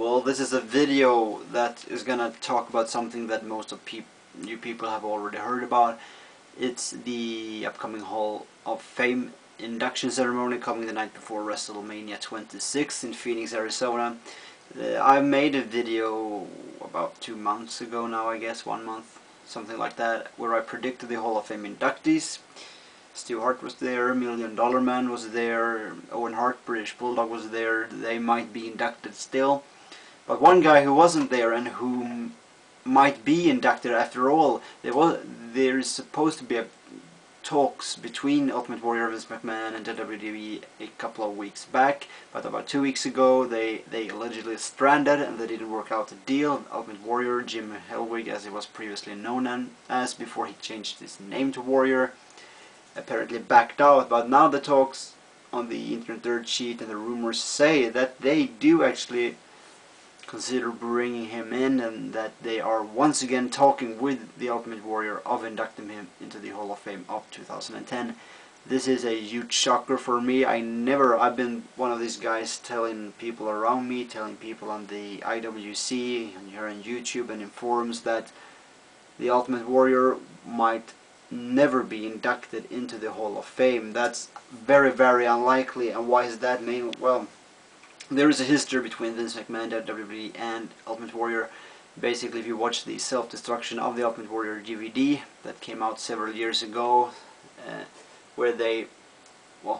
Well, this is a video that is gonna talk about something that most of you people have already heard about. It's the upcoming Hall of Fame induction ceremony coming the night before WrestleMania 26 in Phoenix, Arizona. I made a video about 2 months ago now, I guess, 1 month, something like that, where I predicted the Hall of Fame inductees. Stu Hart was there, $1 Million Man was there, Owen Hart, British Bulldog was there. They might be inducted still. But one guy who wasn't there and who might be inducted after all, there is supposed to be talks between Ultimate Warrior, Vince McMahon, and WWE a couple of weeks back. But about 2 weeks ago, they allegedly stranded and they didn't work out the deal. Ultimate Warrior, Jim Hellwig, as he was previously known as before he changed his name to Warrior, apparently backed out. But now the talks on the internet dirt sheet and the rumors say that they do actually consider bringing him in, and that they are once again talking with the Ultimate Warrior of inducting him into the Hall of Fame of 2010. This is a huge shocker for me. I've been one of these guys telling people around me, telling people on the IWC and here on YouTube and in forums that the Ultimate Warrior might never be inducted into the Hall of Fame. That's very, very unlikely. And why is that? Well, there is a history between Vince McMahon, WWE, and Ultimate Warrior. Basically, if you watch the Self-Destruction of the Ultimate Warrior DVD that came out several years ago, where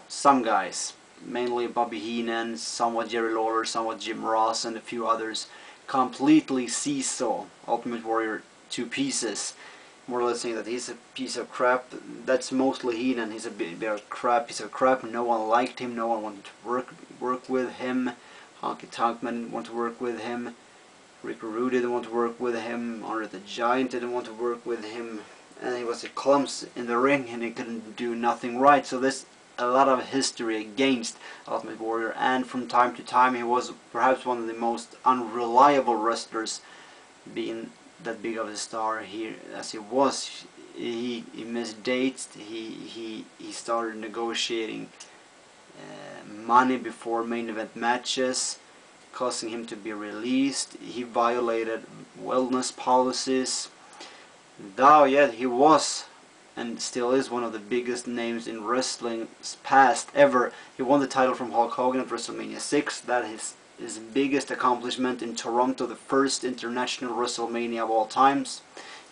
some guys, mainly Bobby Heenan, somewhat Jerry Lawler, somewhat Jim Ross, and a few others, completely seesaw Ultimate Warrior to pieces, more or less saying that he's a piece of crap. That's mostly Heenan. He's a bit of crap, piece of crap. No one liked him. No one wanted to work with him. Honky Tonk Man didn't want to work with him. Rick Rude didn't want to work with him. Andre the Giant didn't want to work with him. And he was a clumps in the ring, and he couldn't do nothing right. So there's a lot of history against Ultimate Warrior, and from time to time he was perhaps one of the most unreliable wrestlers, being that big of a star here as he was. He missed dates. He started negotiating money before main event matches, causing him to be released. He violated wellness policies. Though yet he was and still is one of the biggest names in wrestling's past ever. He won the title from Hulk Hogan at WrestleMania 6. That is his biggest accomplishment in Toronto, the first international WrestleMania of all times,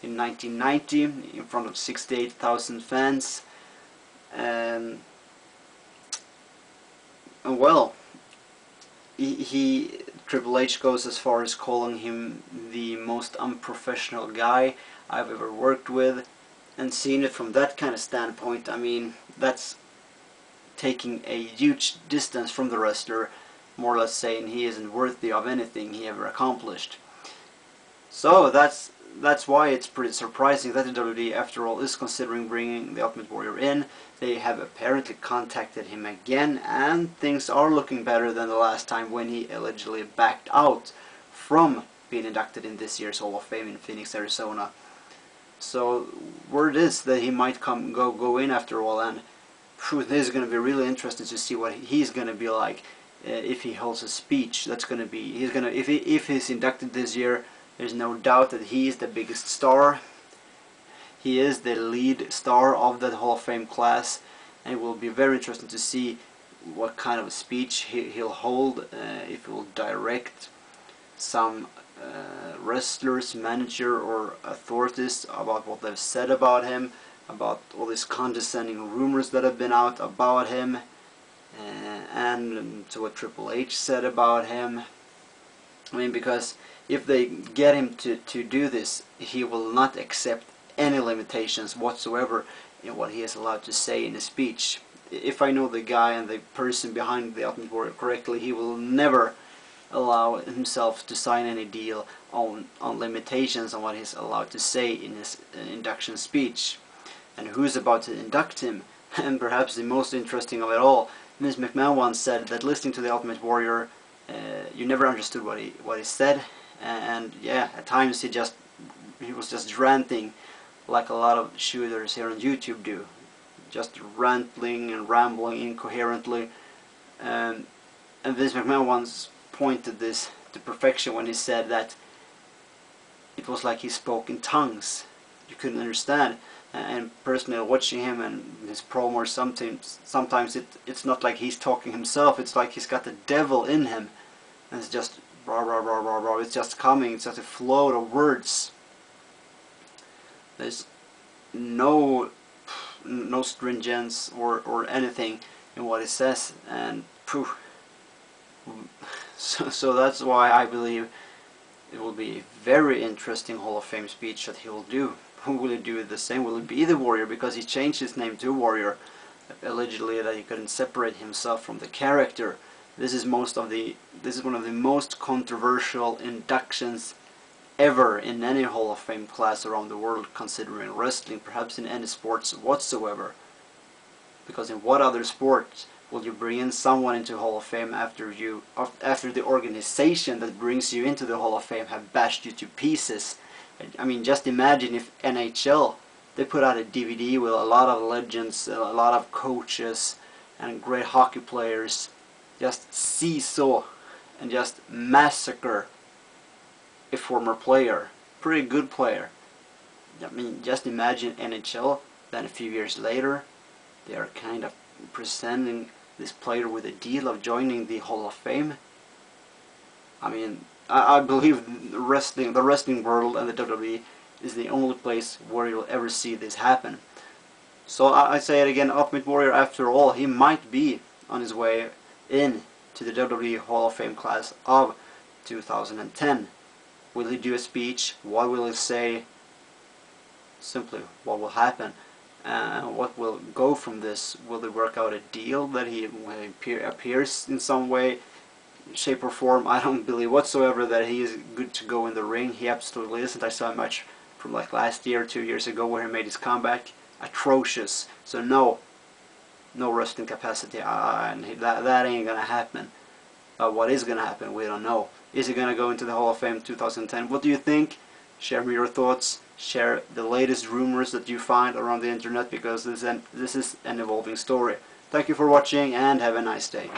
in 1990, in front of 68,000 fans. And well, Triple H goes as far as calling him the most unprofessional guy I've ever worked with. And seeing it from that kind of standpoint, I mean, that's taking a huge distance from the wrestler, more or less saying he isn't worthy of anything he ever accomplished. So that's why it's pretty surprising that the WWE, after all, is considering bringing the Ultimate Warrior in. They have apparently contacted him again, and things are looking better than the last time when he allegedly backed out from being inducted in this year's Hall of Fame in Phoenix, Arizona. So word is that he might go in after all, and this is going to be really interesting to see what he's going to be like if he holds a speech. That's going to be if he's inducted this year. There's no doubt that he is the biggest star. He is the lead star of that Hall of Fame class, and it will be very interesting to see what kind of a speech he'll hold, if he will direct some wrestlers, manager, or authorities about what they've said about him, about all these condescending rumors that have been out about him, and to what Triple H said about him. I mean, because if they get him to do this, he will not accept any limitations whatsoever in what he is allowed to say in a speech. If I know the guy and the person behind the Ultimate Warrior correctly, he will never allow himself to sign any deal on limitations on what he's allowed to say in his induction speech. And who's about to induct him? And perhaps the most interesting of it all, Vince McMahon once said that listening to the Ultimate Warrior, you never understood what he said, and yeah, at times he was just ranting like a lot of shooters here on YouTube do, just ranting and rambling incoherently. And Vince McMahon once pointed this to perfection when he said that it was like he spoke in tongues. You couldn't understand. And personally, watching him and his promos, sometimes it's not like he's talking himself. It's like he's got the devil in him, and it's just rah rah rah rah rah. It's just coming. It's just a flow of words. There's no stringence or anything in what he says, and poof. So that's why I believe it will be a very interesting Hall of Fame speech that he will do. Who will he do the same? Will it be the Warrior, because he changed his name to Warrior, allegedly that he couldn't separate himself from the character. This is one of the most controversial inductions ever in any Hall of Fame class around the world, considering wrestling, perhaps in any sports whatsoever. Because in what other sport will you bring in someone into Hall of Fame after the organization that brings you into the Hall of Fame have bashed you to pieces? I mean, just imagine if NHL, they put out a DVD with a lot of legends, a lot of coaches and great hockey players, just seesaw and just massacre a former player, pretty good player. I mean, just imagine NHL, then a few years later they are kind of presenting this player with a deal of joining the Hall of Fame. I mean, I believe the wrestling world and the WWE is the only place where you'll ever see this happen. So I say it again, Ultimate Warrior, after all, he might be on his way in to the WWE Hall of Fame class of 2010. Will he do a speech? What will he say? Simply, what will happen? What will go from this? Will they work out a deal that he appears in some way, shape or form? I don't believe whatsoever that he is good to go in the ring. He absolutely isn't. I saw a match from like last year, 2 years ago, where he made his comeback. Atrocious. So no wrestling capacity, and that ain't gonna happen. What is gonna happen, we don't know. Is he gonna go into the Hall of Fame 2010? What do you think? Share me your thoughts. Share the latest rumors that you find around the internet, because this is an evolving story. Thank you for watching and have a nice day.